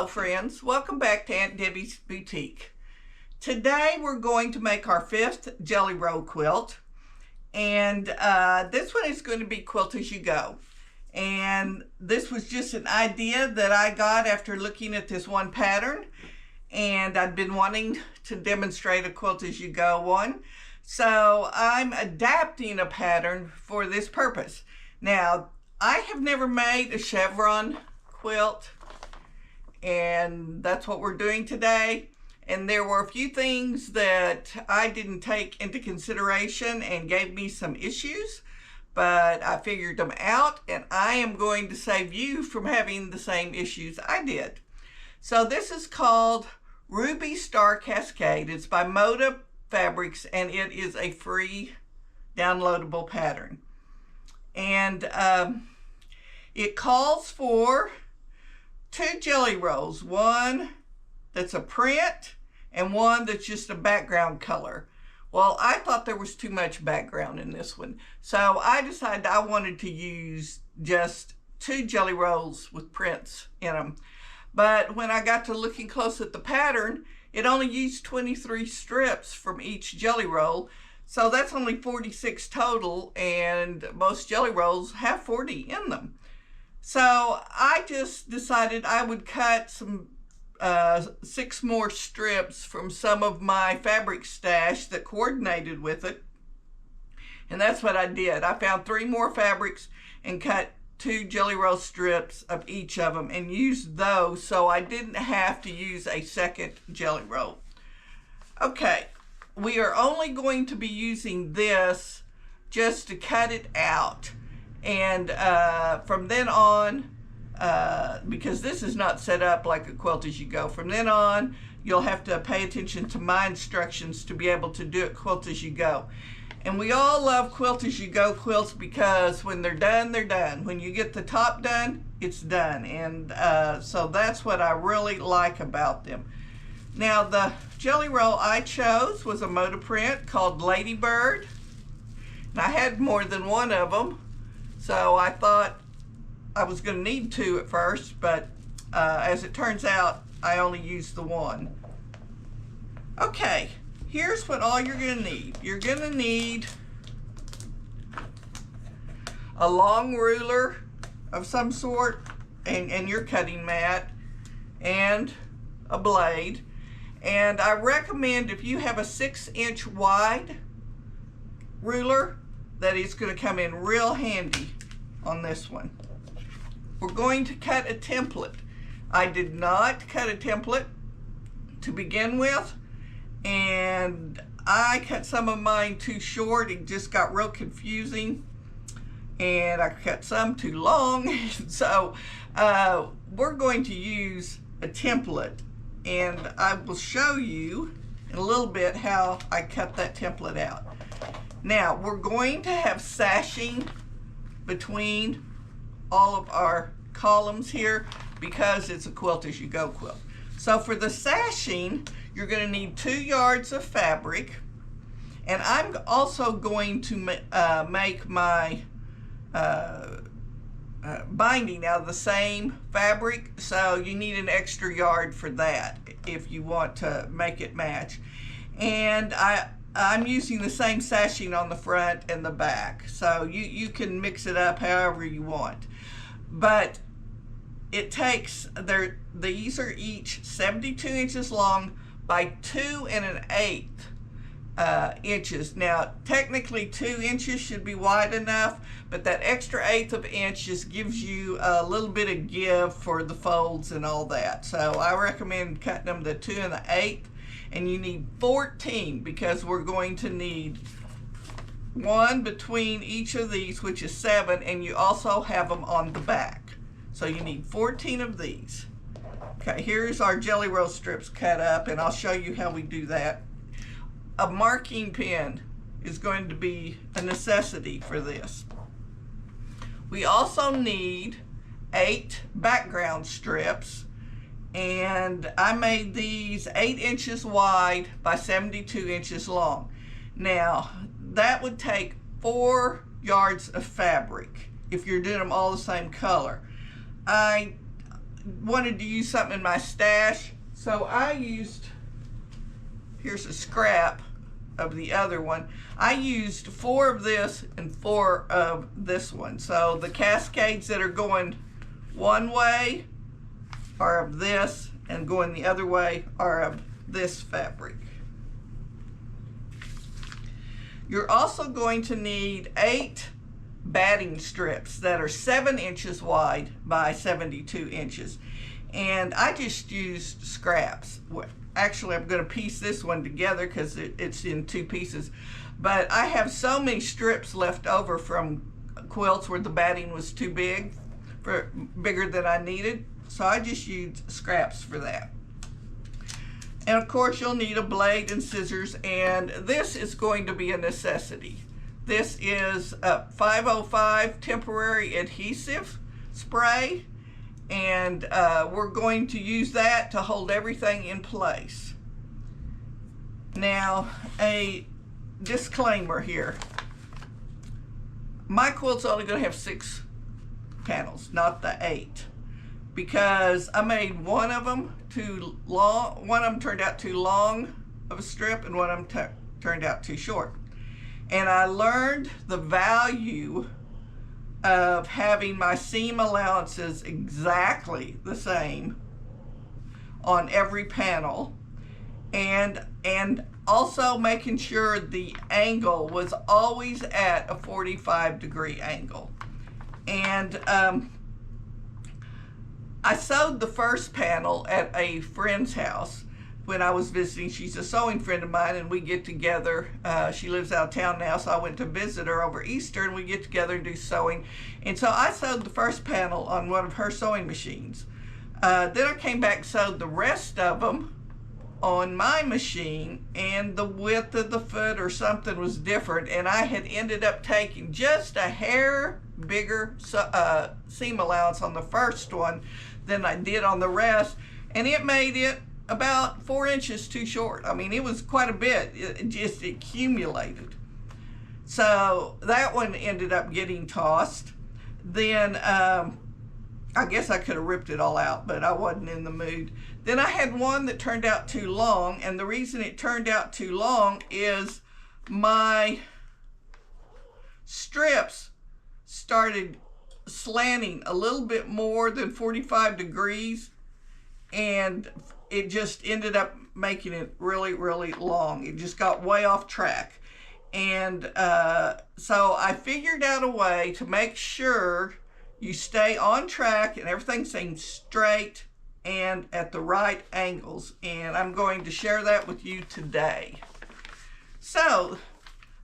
Hello friends, welcome back to Aunt Debbie's Boutique. Today we're going to make our 5th jelly roll quilt, and this one is going to be quilt as you go. And this was just an idea that I got after looking at this one pattern, and I'd been wanting to demonstrate a quilt as you go one. So I'm adapting a pattern for this purpose. Now, I have never made a chevron quilt, and that's what we're doing today. And there were a few things that I didn't take into consideration and gave me some issues, but I figured them out, and I am going to save you from having the same issues I did. So this is called Ruby Star Cascade. It's by Moda Fabrics, and it is a free downloadable pattern. And it calls for 2 jelly rolls, one that's a print and one that's just a background color. Well, I thought there was too much background in this one, so I decided I wanted to use just 2 jelly rolls with prints in them. But when I got to looking close at the pattern, it only used 23 strips from each jelly roll, so that's only 46 total, and most jelly rolls have 40 in them. So I just decided I would cut some 6 more strips from some of my fabric stash that coordinated with it. And that's what I did. I found 3 more fabrics and cut 2 jelly roll strips of each of them and used those so I didn't have to use a second jelly roll. Okay, we are only going to be using this just to cut it out. And from then on, because this is not set up like a quilt as you go, from then on you'll have to pay attention to my instructions to be able to do it quilt as you go. And we all love quilt as you go quilts because when they're done, they're done. When you get the top done, it's done. And so that's what I really like about them. Now, the jelly roll I chose was a Moda print called Ladybird. And I had more than one of them, so I thought I was going to need 2 at first, but as it turns out, I only used the one. Okay, here's what all you're going to need. You're going to need a long ruler of some sort and your cutting mat and a blade. And I recommend, if you have a 6-inch wide ruler, that is going to come in real handy on this one. We're going to cut a template. I did not cut a template to begin with, and I cut some of mine too short. It just got real confusing, and I cut some too long. So we're going to use a template, and I will show you in a little bit how I cut that template out. Now, we're going to have sashing between all of our columns here because it's a quilt as you go quilt. So for the sashing, you're going to need 2 yards of fabric, and I'm also going to make my binding out of the same fabric, so you need an extra yard for that if you want to make it match. And I'm using the same sashing on the front and the back, so you can mix it up however you want. But it takes, these are each 72 inches long by 2 1/8 inches. Now, technically 2 inches should be wide enough, but that extra 1/8 of an inch just gives you a little bit of give for the folds and all that. So I recommend cutting them to 2 1/8. And you need 14 because we're going to need 1 between each of these, which is 7, and you also have them on the back. So you need 14 of these. Okay, here's our jelly roll strips cut up, and I'll show you how we do that. A marking pen is going to be a necessity for this. We also need 8 background strips, and I made these 8 inches wide by 72 inches long. Now, that would take 4 yards of fabric if you're doing them all the same color. I wanted to use something in my stash, so I used, here's a scrap of the other one. I used 4 of this and 4 of this one. So the cascades that are going one way are of this, and going the other way are of this fabric. You're also going to need 8 batting strips that are 7 inches wide by 72 inches. And I just used scraps. Actually, I'm going to piece this one together because it's in 2 pieces. But I have so many strips left over from quilts where the batting was too big, bigger than I needed. So I just used scraps for that. And of course, you'll need a blade and scissors, and this is going to be a necessity. This is a 505 temporary adhesive spray, and we're going to use that to hold everything in place. Now, a disclaimer here. My quilt's only going to have 6 panels, not the 8. Because I made one of them too long, one of them turned out too long of a strip, and one of them turned out too short. And I learned the value of having my seam allowances exactly the same on every panel, and also making sure the angle was always at a 45-degree angle. And I sewed the first panel at a friend's house when I was visiting. She's a sewing friend of mine, and we get together. She lives out of town now, so I went to visit her over Easter, and we get together and do sewing. And so I sewed the first panel on one of her sewing machines. Then I came back and sewed the rest of them on my machine, and the width of the foot or something was different, and I had ended up taking just a hair bigger seam allowance on the first one than I did on the rest, and it made it about 4 inches too short. I mean, it was quite a bit. It just accumulated. So that one ended up getting tossed. Then I guess I could have ripped it all out, but I wasn't in the mood. Then I had one that turned out too long, and the reason it turned out too long is my strips started slanting a little bit more than 45 degrees, and it just ended up making it really, really long. It just got way off track. And so I figured out a way to make sure you stay on track and everything seems straight and at the right angles. And I'm going to share that with you today. So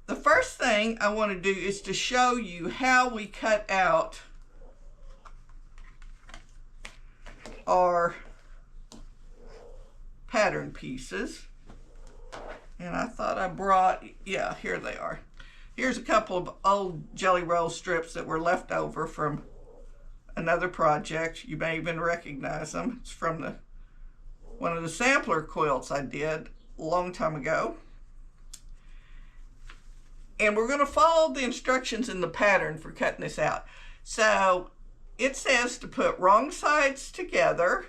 the first thing I want to do is to show you how we cut out our pattern pieces. And I thought I brought, yeah, here they are. Here's a couple of old jelly roll strips that were left over from another project. You may even recognize them. It's from one of the sampler quilts I did a long time ago. And we're going to follow the instructions in the pattern for cutting this out. So it says to put wrong sides together.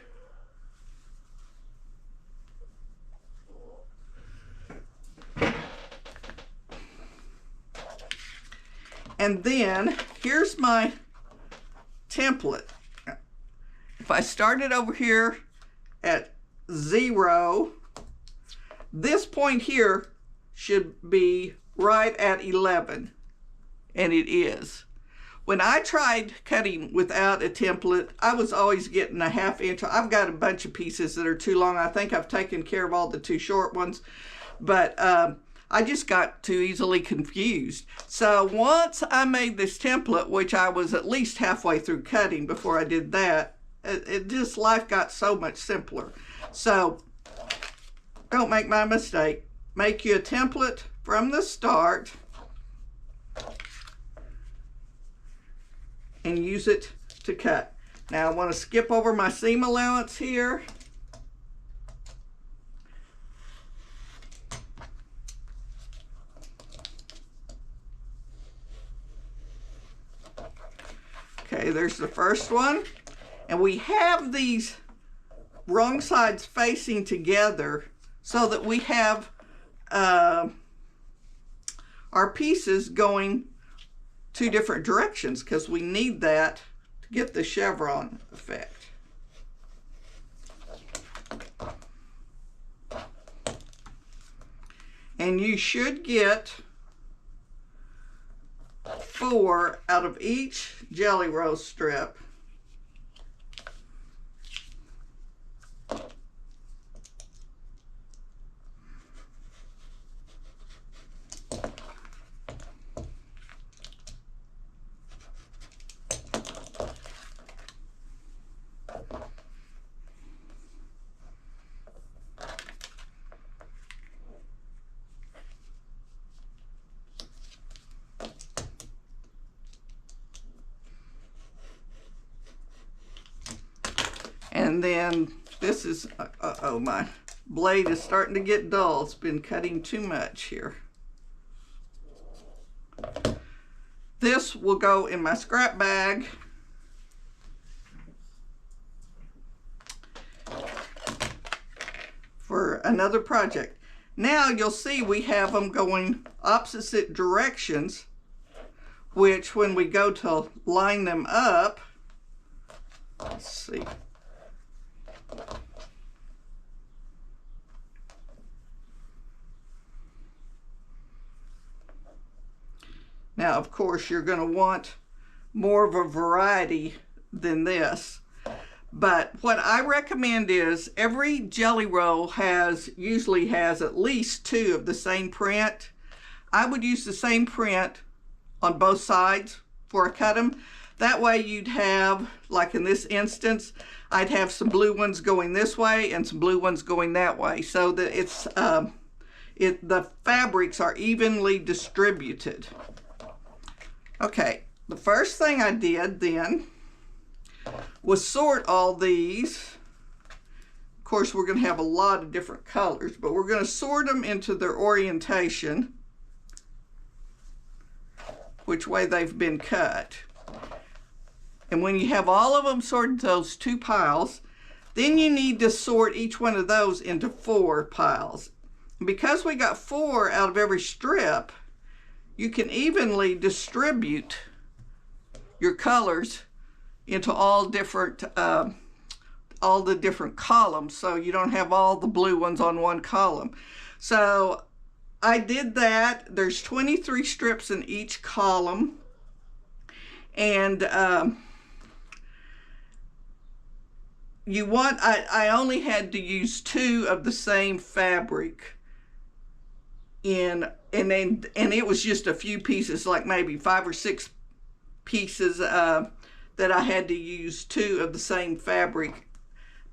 And then here's my template. If I started over here at 0, this point here should be right at 11, and it is. When I tried cutting without a template, I was always getting a 1/2 inch. I've got a bunch of pieces that are too long. I think I've taken care of all the too short ones, but I just got too easily confused. So once I made this template, which I was at least halfway through cutting before I did that, life got so much simpler. So don't make my mistake. Make you a template from the start and use it to cut. Now I want to skip over my seam allowance here. Okay, there's the first one. And we have these wrong sides facing together so that we have our pieces going two different directions, because we need that to get the chevron effect. And you should get 4 out of each jelly roll strip. And then this is, uh-oh, my blade is starting to get dull. It's been cutting too much here. This will go in my scrap bag. For another project. Now you'll see we have them going opposite directions, which when we go to line them up, let's see. Now, of course, you're going to want more of a variety than this. But what I recommend is every jelly roll usually has at least 2 of the same print. I would use the same print on both sides before I cut them. That way you'd have, like in this instance, I'd have some blue ones going this way and some blue ones going that way, so that it's the fabrics are evenly distributed. Okay, the first thing I did then was sort all these. Of course, we're going to have a lot of different colors, but we're going to sort them into their orientation, which way they've been cut. And when you have all of them sorted, those 2 piles, then you need to sort each one of those into 4 piles. And because we got 4 out of every strip, you can evenly distribute your colors into all the different columns, so you don't have all the blue ones on one column. So I did that. There's 23 strips in each column, and I only had to use 2 of the same fabric and it was just a few pieces, like maybe 5 or 6 pieces that I had to use 2 of the same fabric,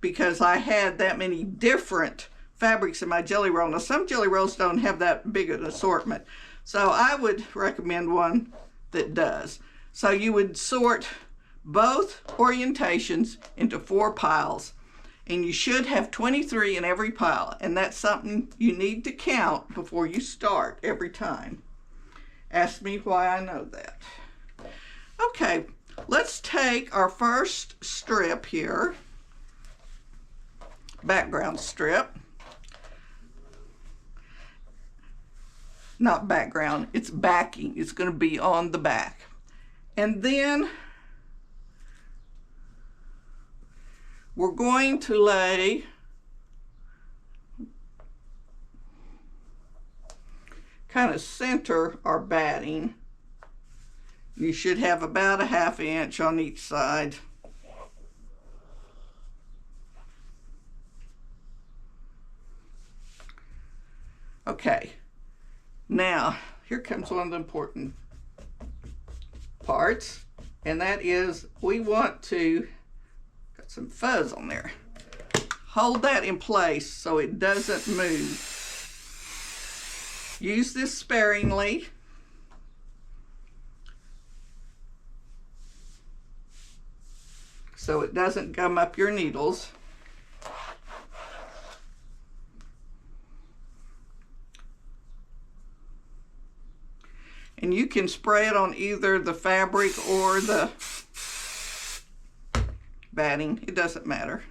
because I had that many different fabrics in my jelly roll. Now, some jelly rolls don't have that big an assortment, so I would recommend one that does. So you would sort both orientations into 4 piles, and you should have 23 in every pile, and that's something you need to count before you start every time. Ask me why I know that. Okay, let's take our first strip here, background strip. Not background, it's backing. It's going to be on the back. And then we're going to lay kind of center our batting. You should have about a 1/2 inch on each side. Okay, now here comes one of the important parts, and that is we want to got some fuzz on there. Hold that in place so it doesn't move. Use this sparingly. So it doesn't gum up your needles. And you can spray it on either the fabric or the batting. It doesn't matter.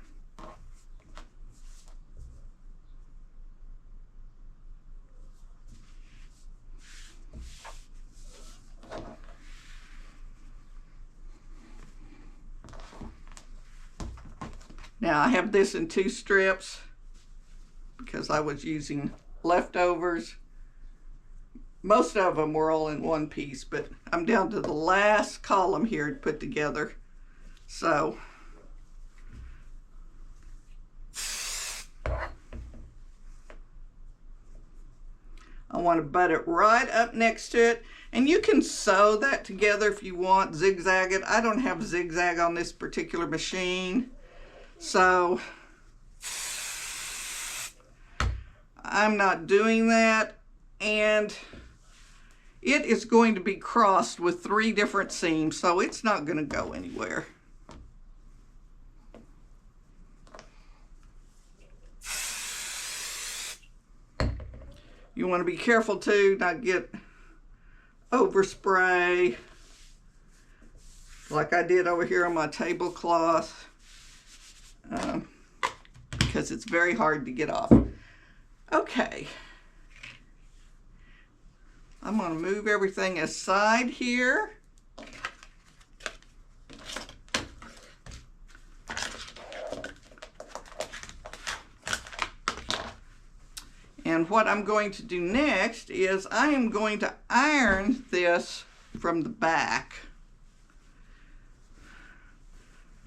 Now I have this in 2 strips because I was using leftovers. Most of them were all in 1 piece, but I'm down to the last column here to put together. So I want to butt it right up next to it. And you can sew that together if you want, zigzag it. I don't have zigzag on this particular machine, so I'm not doing that. And it is going to be crossed with 3 different seams, so it's not going to go anywhere. You want to be careful too, not get overspray like I did over here on my tablecloth, because it's very hard to get off. Okay. I'm going to move everything aside here. And what I'm going to do next is I am going to iron this from the back.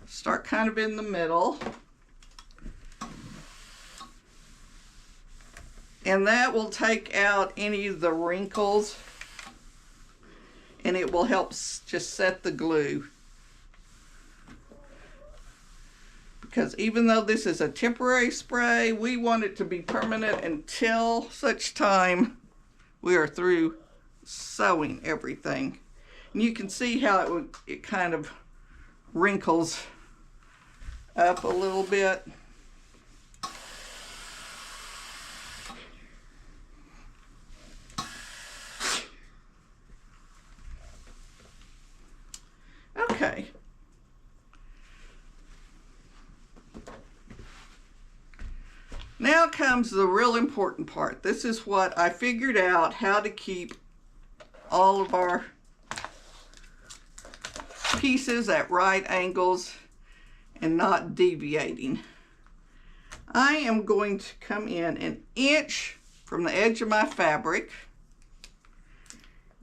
Start kind of in the middle. And that will take out any of the wrinkles, and it will help just set the glue. Because even though this is a temporary spray, we want it to be permanent until such time we are through sewing everything. And you can see how it kind of wrinkles up a little bit. Okay. Now comes the real important part. This is what I figured out, how to keep all of our pieces at right angles and not deviating. I am going to come in 1 inch from the edge of my fabric,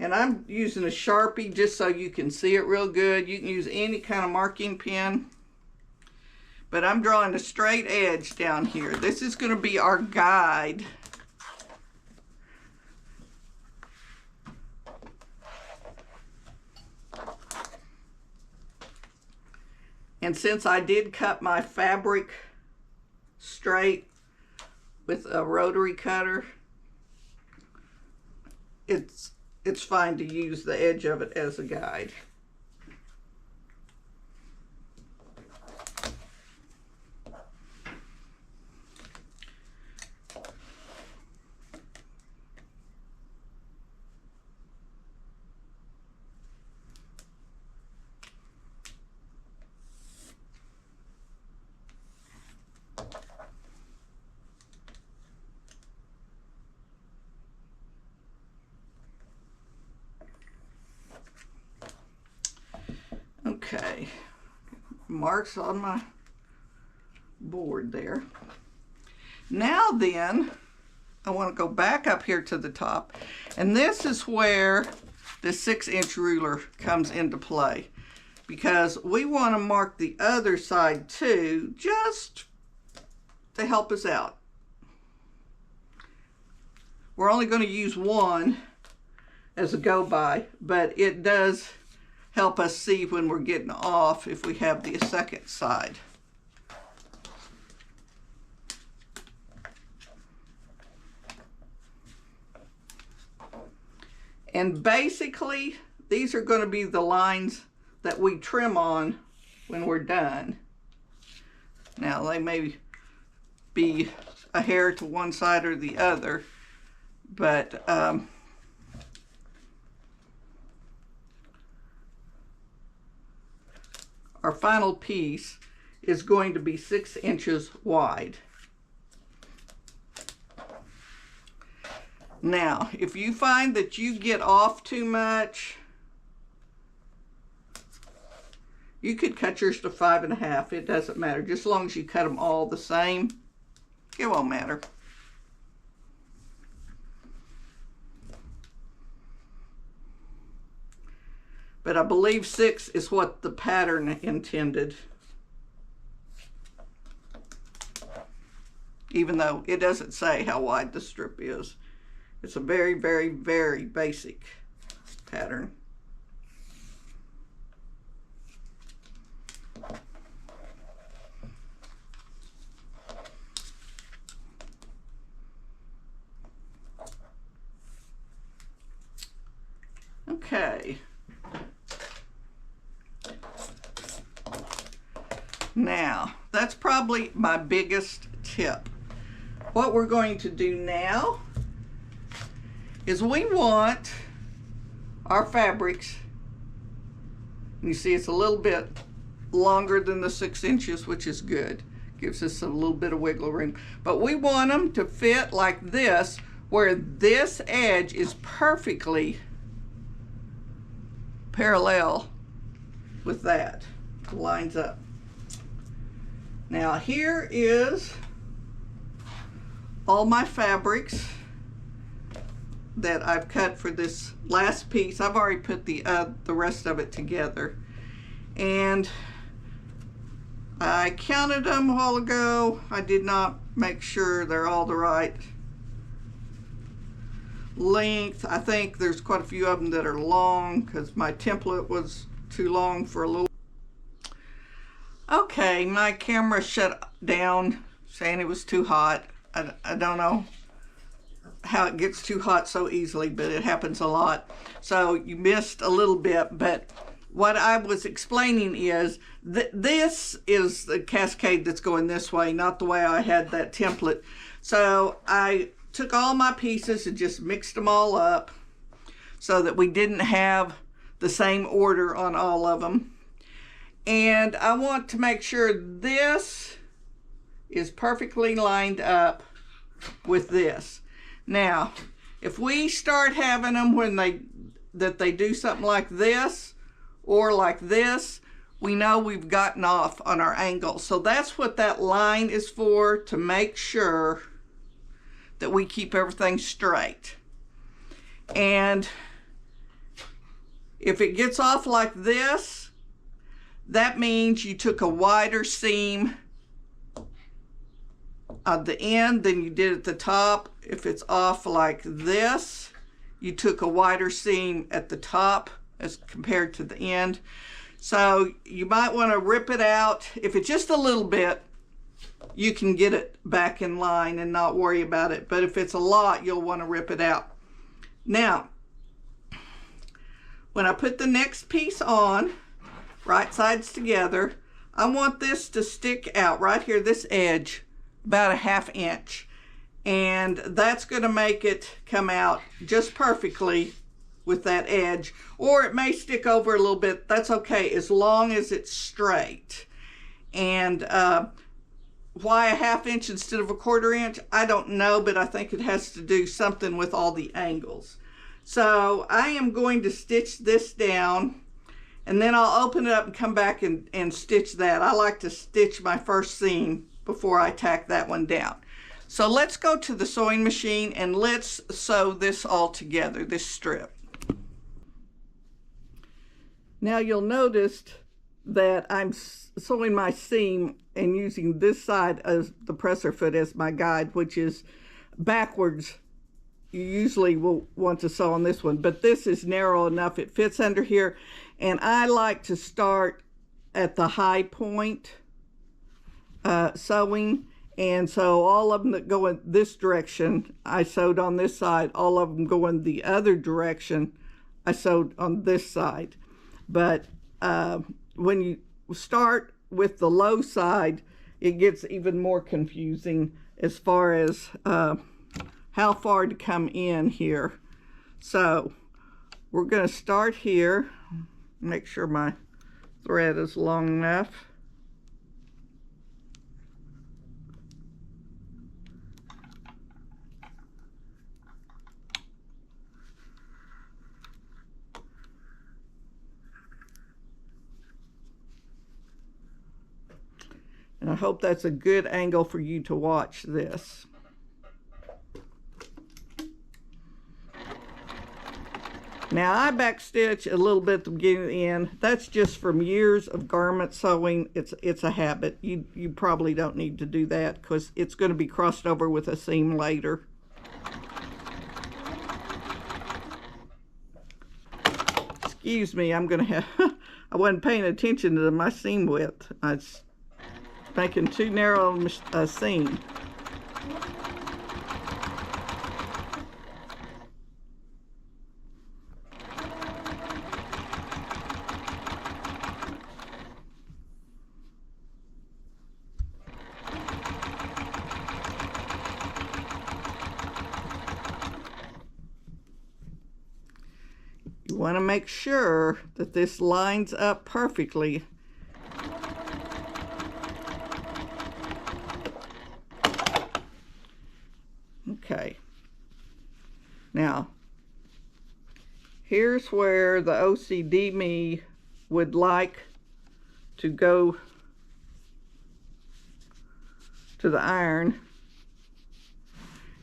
and I'm using a Sharpie just so you can see it real good. You can use any kind of marking pen, but I'm drawing a straight edge down here. This is going to be our guide. And since I did cut my fabric straight with a rotary cutter, it's fine to use the edge of it as a guide. Okay, marks on my board there. Now then, I want to go back up here to the top, and this is where the 6-inch ruler comes into play, because we want to mark the other side too, just to help us out. We're only going to use one as a go-by, but it does help us see when we're getting off if we have the second side. And basically, these are going to be the lines that we trim on when we're done. Now, they may be a hair to one side or the other, but our final piece is going to be 6 inches wide. Now, if you find that you get off too much, you could cut yours to 5.5. It doesn't matter, just as long as you cut them all the same. It won't matter. But I believe 6 is what the pattern intended. Even though it doesn't say how wide the strip is. It's a very, very, very basic pattern. Okay. Now, that's probably my biggest tip. What we're going to do now is we want our fabrics, you see it's a little bit longer than the 6 inches, which is good. Gives us a little bit of wiggle room. But we want them to fit like this, where this edge is perfectly parallel with that. It lines up. Now here is all my fabrics that I've cut for this last piece. I've already put the rest of it together, and I counted them a while ago. I did not make sure they're all the right length. I think there's quite a few of them that are long because my template was too long for a little. Okay, my camera shut down saying it was too hot. I don't know how it gets too hot so easily, but it happens a lot. So you missed a little bit, but what I was explaining is that this is the cascade that's going this way, not the way I had that template. So I took all my pieces and just mixed them all up so that we didn't have the same order on all of them. And I want to make sure this is perfectly lined up with this. Now, if we start having them when they do something like this or like this, we know we've gotten off on our angle. So that's what that line is for, to make sure that we keep everything straight. And if it gets off like this, that means you took a wider seam at the end than you did at the top. If it's off like this, you took a wider seam at the top as compared to the end. So you might want to rip it out. If it's just a little bit, you can get it back in line and not worry about it. But if it's a lot, you'll want to rip it out. Now, when I put the next piece on, right sides together, I want this to stick out right here, this edge, about a 1/2 inch. And that's going to make it come out just perfectly with that edge. Or it may stick over a little bit. That's okay, as long as it's straight. And why a 1/2 inch instead of a 1/4 inch? I don't know, but I think it has to do something with all the angles. So I am going to stitch this down, and then I'll open it up and come back and stitch that. I like to stitch my first seam before I tack that one down. So let's go to the sewing machine and let's sew this all together, this strip. Now you'll notice that I'm sewing my seam and using this side as the presser foot as my guide, which is backwards. You usually will want to sew on this one, but this is narrow enough, it fits under here. And I like to start at the high point sewing. And so all of them that go in this direction, I sewed on this side. All of them go in the other direction, I sewed on this side. But when you start with the low side, it gets even more confusing as far as how far to come in here. So we're going to start here. Make sure my thread is long enough. And I hope that's a good angle for you to watch this. Now I backstitch a little bit at the beginning and the end. That's just from years of garment sewing. It's a habit. You probably don't need to do that because it's going to be crossed over with a seam later. Excuse me, I'm going to have, I wasn't paying attention to my seam width. I was making too narrow a seam. You want to make sure that this lines up perfectly. Okay. Now, here's where the OCD me would like to go to the iron.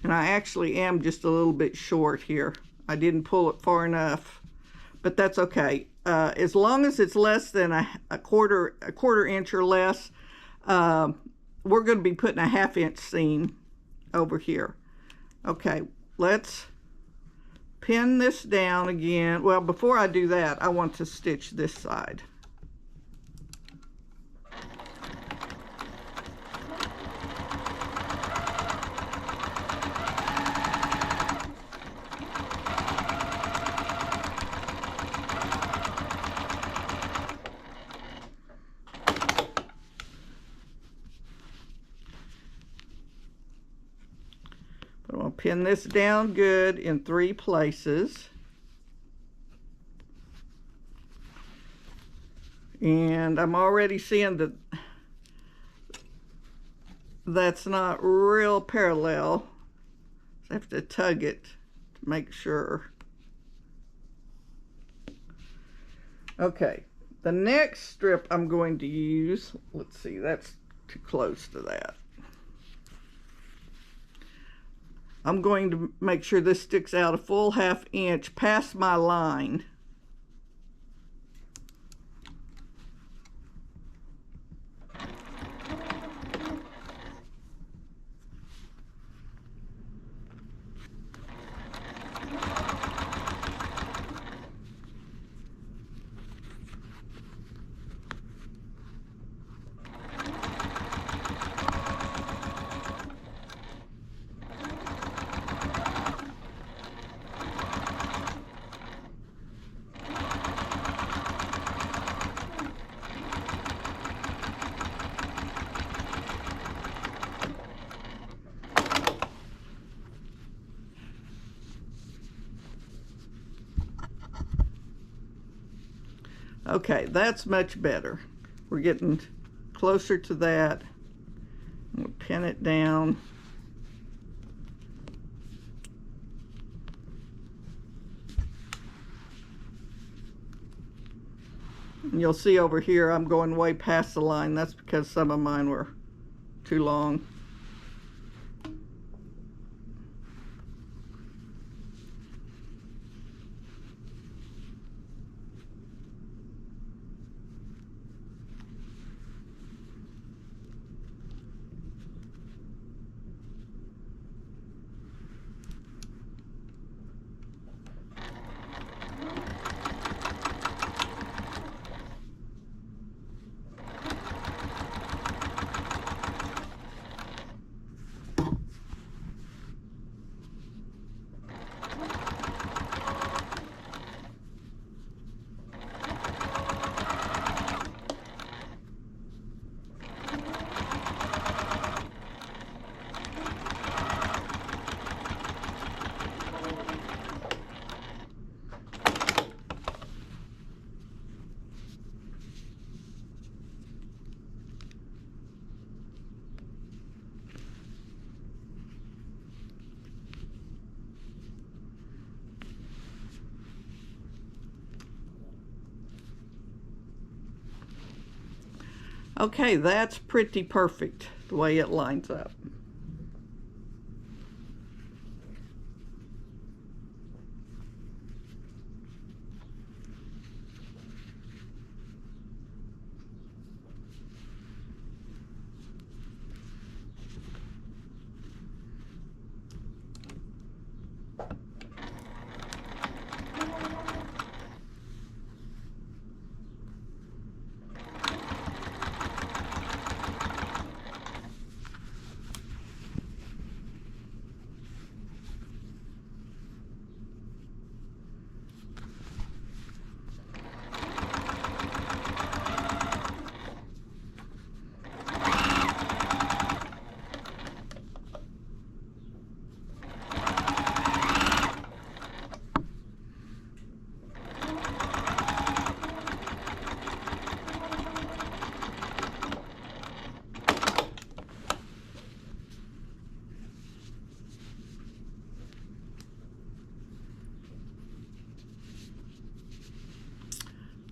And I actually am just a little bit short here. I didn't pull it far enough, but that's okay. As long as it's less than a quarter inch or less, we're going to be putting a 1/2 inch seam over here. Okay, let's pin this down again. Well, before I do that, I want to stitch this side. I'm going to pin this down good in 3 places. And I'm already seeing that that's not real parallel. So I have to tug it to make sure. Okay, the next strip I'm going to use, let's see, that's too close to that. I'm going to make sure this sticks out a full 1/2 inch past my line. Okay, that's much better. We're getting closer to that. I'm going to pin it down. And you'll see over here I'm going way past the line. That's because some of mine were too long. Okay, that's pretty perfect the way it lines up.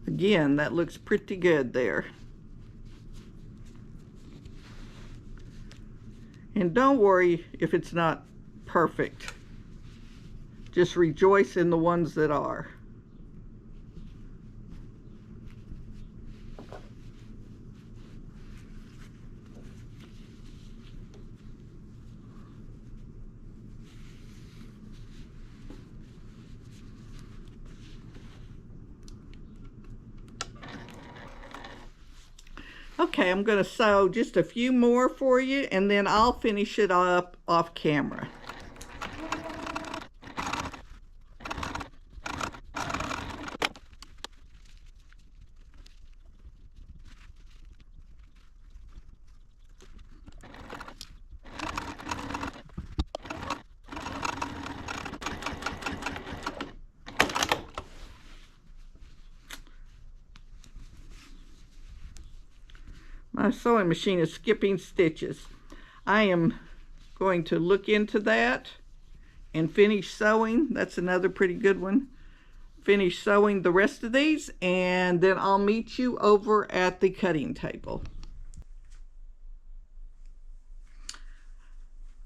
Again, that looks pretty good there. And don't worry if it's not perfect. Just rejoice in the ones that are. Okay, I'm going to sew just a few more for you, and then I'll finish it up off camera. My sewing machine is skipping stitches. I am going to look into that and finish sewing. That's another pretty good one. Finish sewing the rest of these, and then I'll meet you over at the cutting table.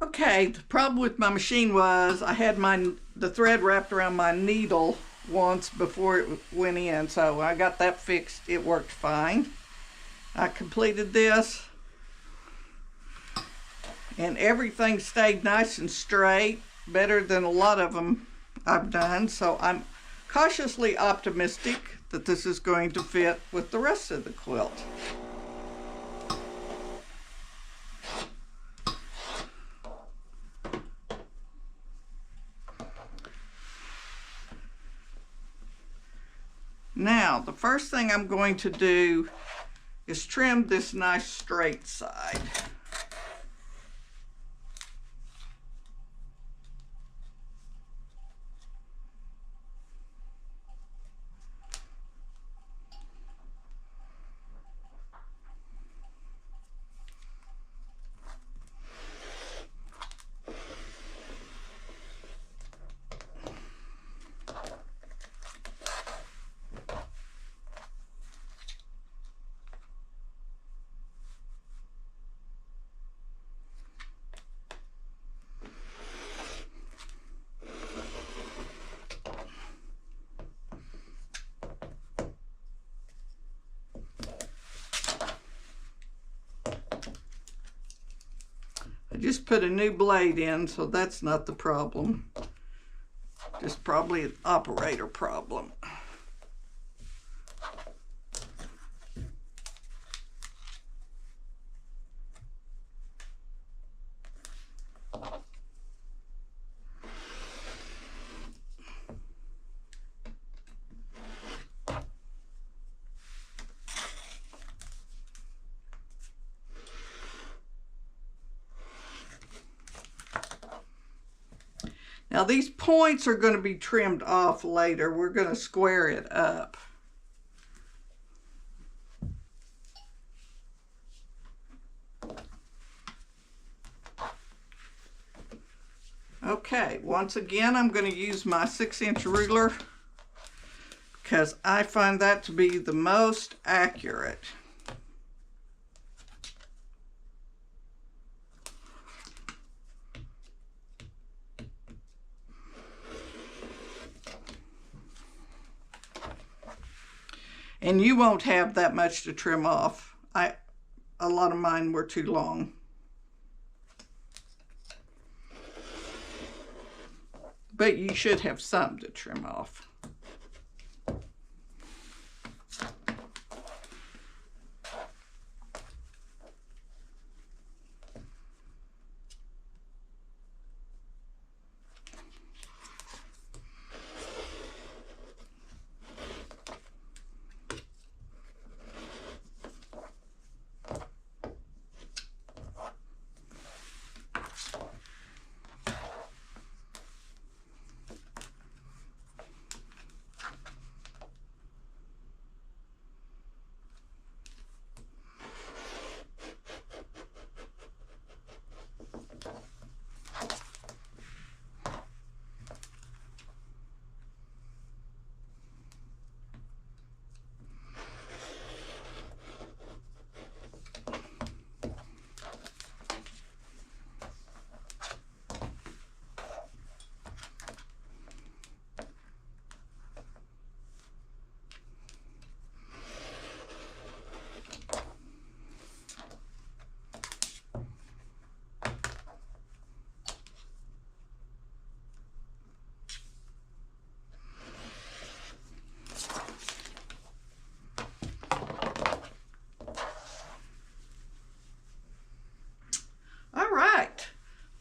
Okay, the problem with my machine was I had the thread wrapped around my needle once before it went in, so I got that fixed. It worked fine. I completed this, and everything stayed nice and straight, better than a lot of them I've done, so I'm cautiously optimistic that this is going to fit with the rest of the quilt. Now, the first thing I'm going to do is trim this nice straight side. I just put a new blade in, so that's not the problem. Just probably an operator problem. Now these points are going to be trimmed off later. We're going to square it up. Okay, once again I'm going to use my 6-inch ruler because I find that to be the most accurate. And you won't have that much to trim off. A lot of mine were too long. But you should have some to trim off.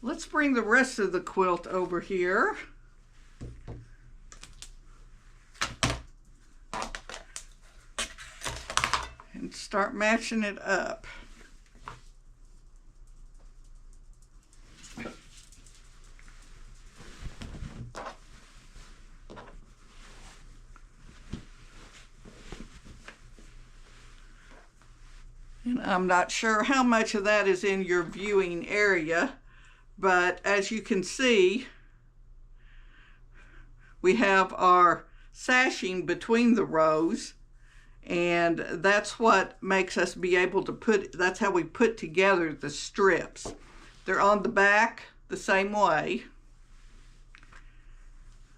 Let's bring the rest of the quilt over here. And start matching it up. And I'm not sure how much of that is in your viewing area, but as you can see, we have our sashing between the rows, and that's what makes us be able to that's how we put together the strips. They're on the back the same way.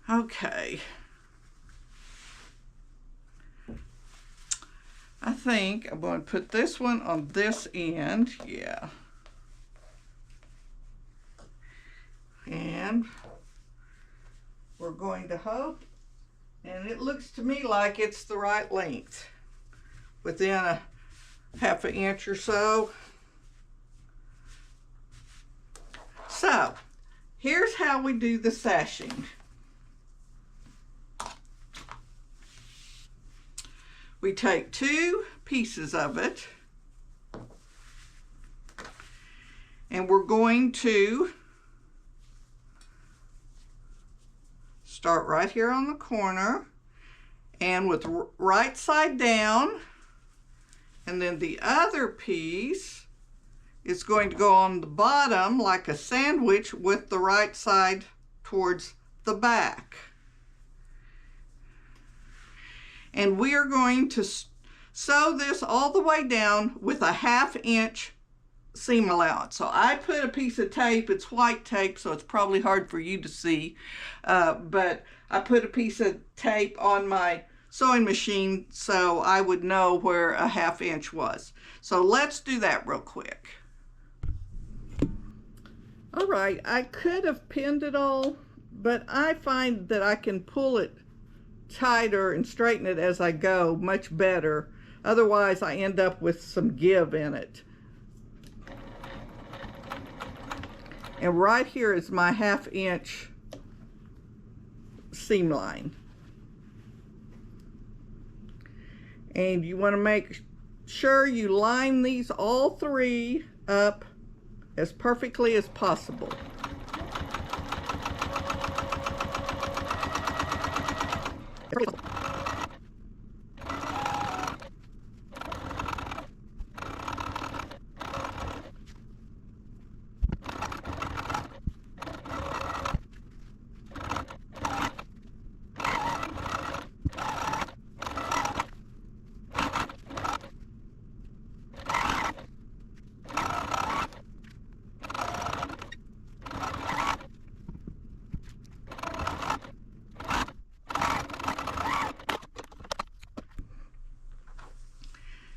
Okay. I think I'm going to put this one on this end, yeah. And we're going to hope, and it looks to me like it's the right length, within a ½ inch or so. So, here's how we do the sashing. We take 2 pieces of it, and we're going to start right here on the corner, and with right side down, and then the other piece is going to go on the bottom like a sandwich with the right side towards the back. And we are going to sew this all the way down with a ½ inch seam allowance. So I put a piece of tape, it's white tape, so it's probably hard for you to see, but I put a piece of tape on my sewing machine so I would know where a ½ inch was. So let's do that real quick. All right, I could have pinned it all, but I find that I can pull it tighter and straighten it as I go much better. Otherwise I end up with some give in it. And right here is my ½ inch seam line. And you want to make sure you line these all 3 up as perfectly as possible.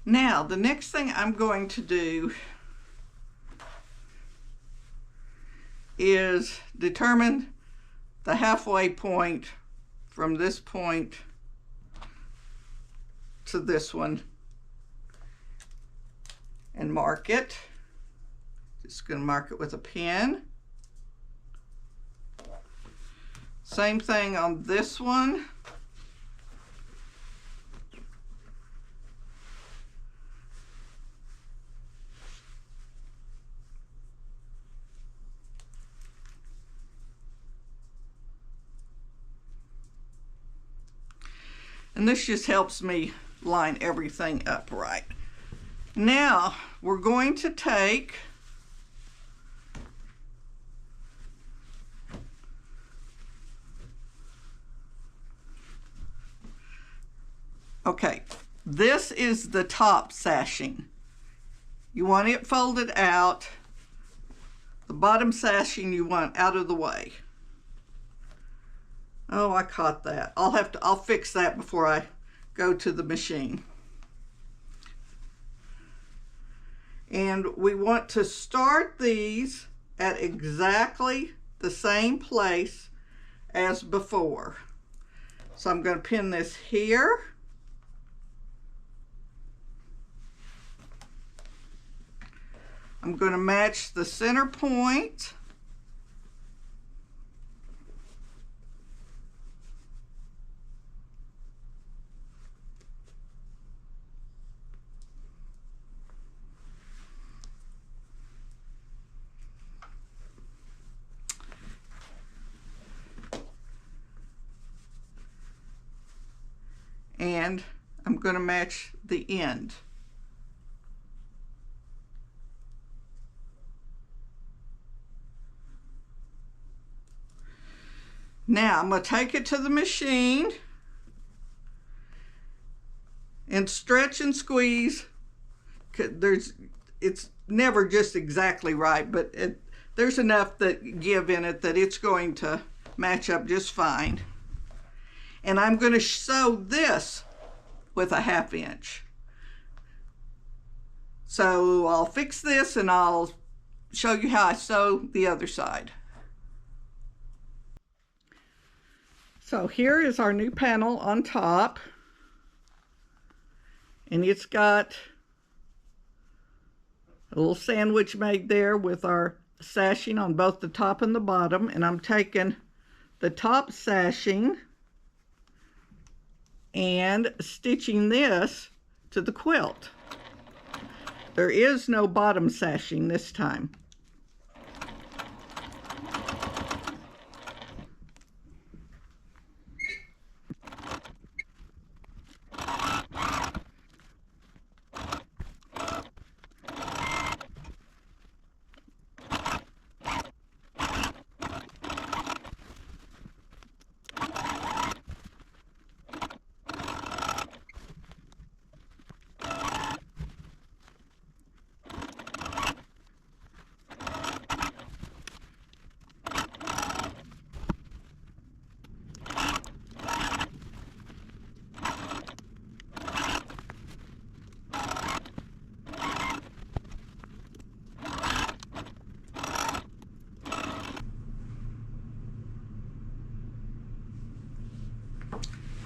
Now, the next thing I'm going to do is determine the halfway point from this point to this one and mark it. Just going to mark it with a pen. Same thing on this one. And this just helps me line everything up right. Now we're going to take this is the top sashing. You want it folded out. The bottom sashing you want out of the way. Oh, I caught that. I'll fix that before I go to the machine. And we want to start these at exactly the same place as before. So I'm going to pin this here. I'm going to match the center point. And I'm going to match the end. Now I'm going to take it to the machine and stretch and squeeze. It's never just exactly right, but there's enough that give in it that it's going to match up just fine. And I'm going to sew this with a 1/2 inch. So I'll fix this and I'll show you how I sew the other side. So here is our new panel on top, and it's got a little sandwich made there with our sashing on both the top and the bottom, and I'm taking the top sashing and stitching this to the quilt. There is no bottom sashing this time.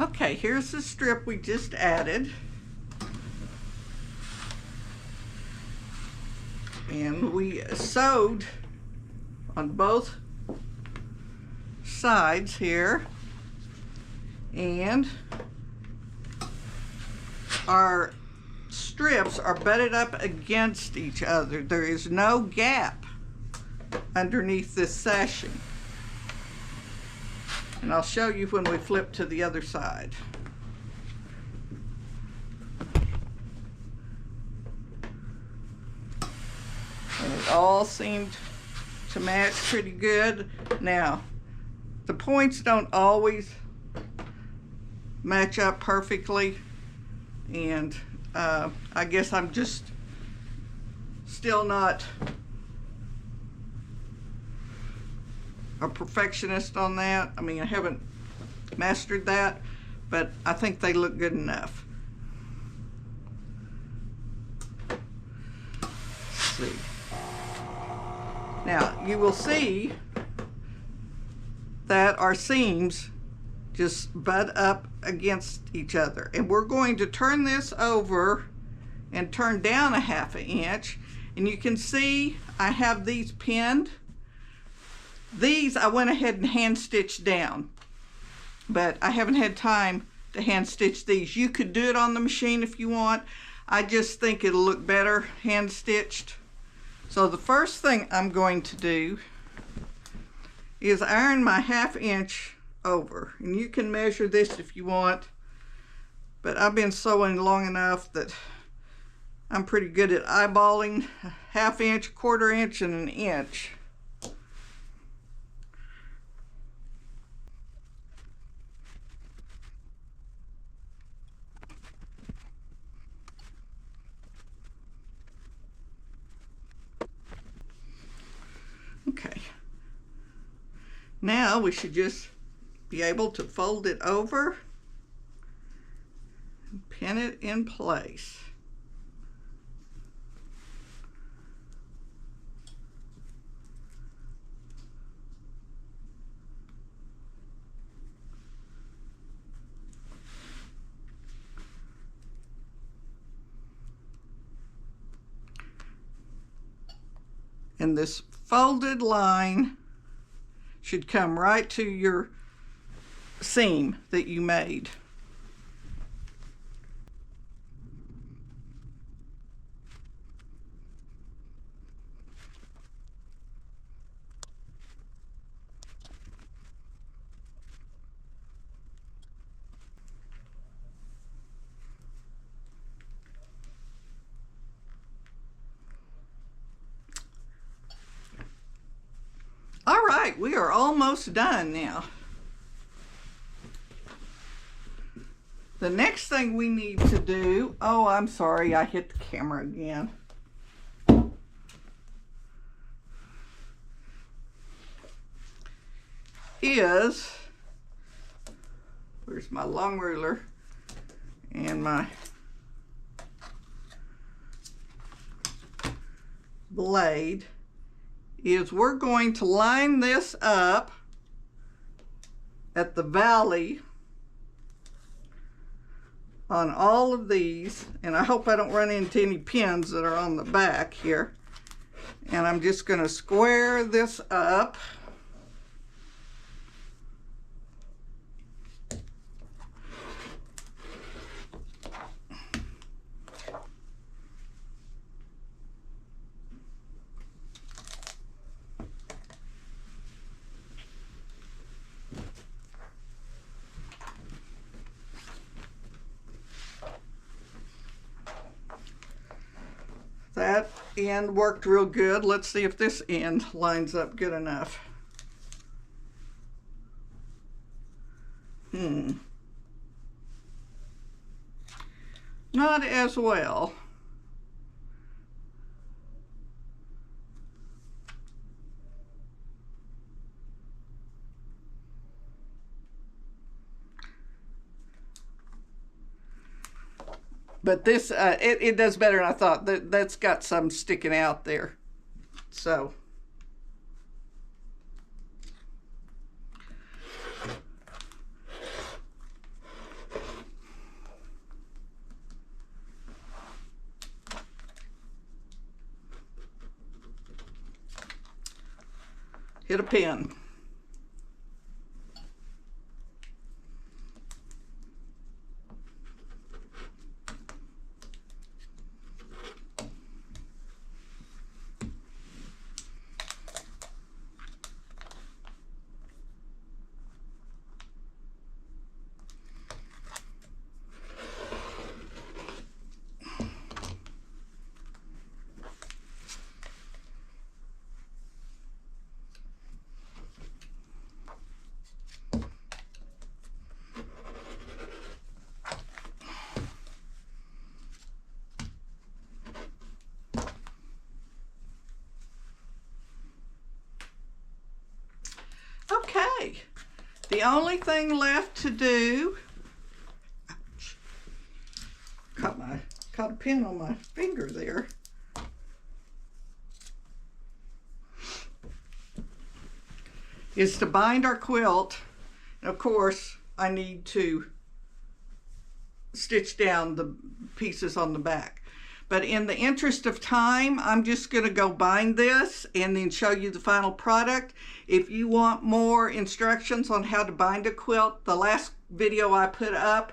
Okay, here's the strip we just added. And we sewed on both sides here. And our strips are butted up against each other. There is no gap underneath this sashing. And I'll show you when we flip to the other side. And it all seemed to match pretty good. Now, the points don't always match up perfectly, and I guess I'm just still not a perfectionist on that. I mean, I haven't mastered that, but I think they look good enough. see. Now, you will see that our seams just butt up against each other. And we're going to turn this over and turn down a 1/2 inch. And you can see I have these pinned. These I went ahead and hand stitched down, but I haven't had time to hand stitch these. You could do it on the machine if you want. I just think it'll look better hand stitched. So the first thing I'm going to do is iron my 1/2 inch over. And you can measure this if you want, but I've been sewing long enough that I'm pretty good at eyeballing a 1/2 inch, 1/4 inch, and 1 inch. Okay. Now we should just be able to fold it over and pin it in place. And this folded line should come right to your seam that you made. All right, we are almost done now. The next thing we need to do, oh, I'm sorry, I hit the camera again. Is, where's my long ruler and my blade, is we're going to line this up at the valley on all of these, and I hope I don't run into any pins that are on the back here. And I'm just going to square this up. That end worked real good. Let's see if this end lines up good enough. Not as well. But this, it does better than I thought. That's got some sticking out there. So. Hit a pin. Okay, the only thing left to do, ouch, caught a pin on my finger there, is to bind our quilt. And of course, I need to stitch down the pieces on the back. But in the interest of time, I'm just going to go bind this and then show you the final product. If you want more instructions on how to bind a quilt, the last video I put up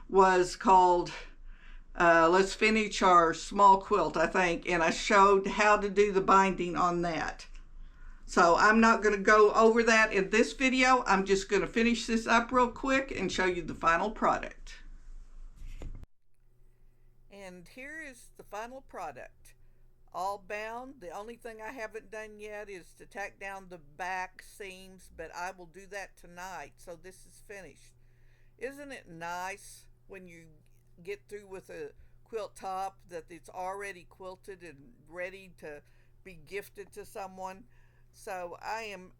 was called Let's Finish Our Small Quilt, I think, and I showed how to do the binding on that. So I'm not going to go over that in this video. I'm just going to finish this up real quick and show you the final product. And here is the final product. All bound. The only thing I haven't done yet is to tack down the back seams, but I will do that tonight. So this is finished. Isn't it nice when you get through with a quilt top that it's already quilted and ready to be gifted to someone? So I am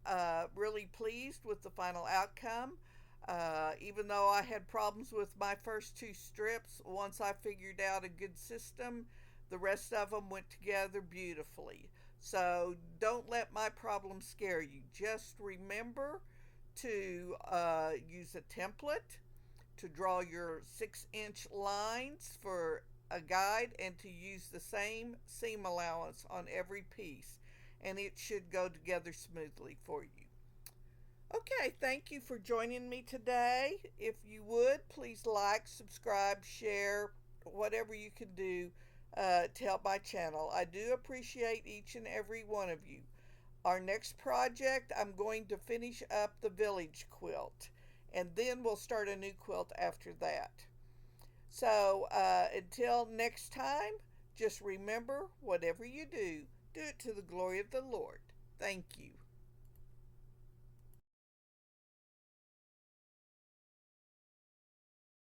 really pleased with the final outcome. Even though I had problems with my first two strips, once I figured out a good system, the rest of them went together beautifully. So don't let my problems scare you. Just remember to use a template, to draw your 6-inch lines for a guide, and to use the same seam allowance on every piece, and it should go together smoothly for you. Okay, thank you for joining me today. If you would, please like, subscribe, share, whatever you can do to help my channel. I do appreciate each and every one of you. Our next project, I'm going to finish up the village quilt, and then we'll start a new quilt after that. So until next time, just remember, whatever you do, do it to the glory of the Lord. Thank you.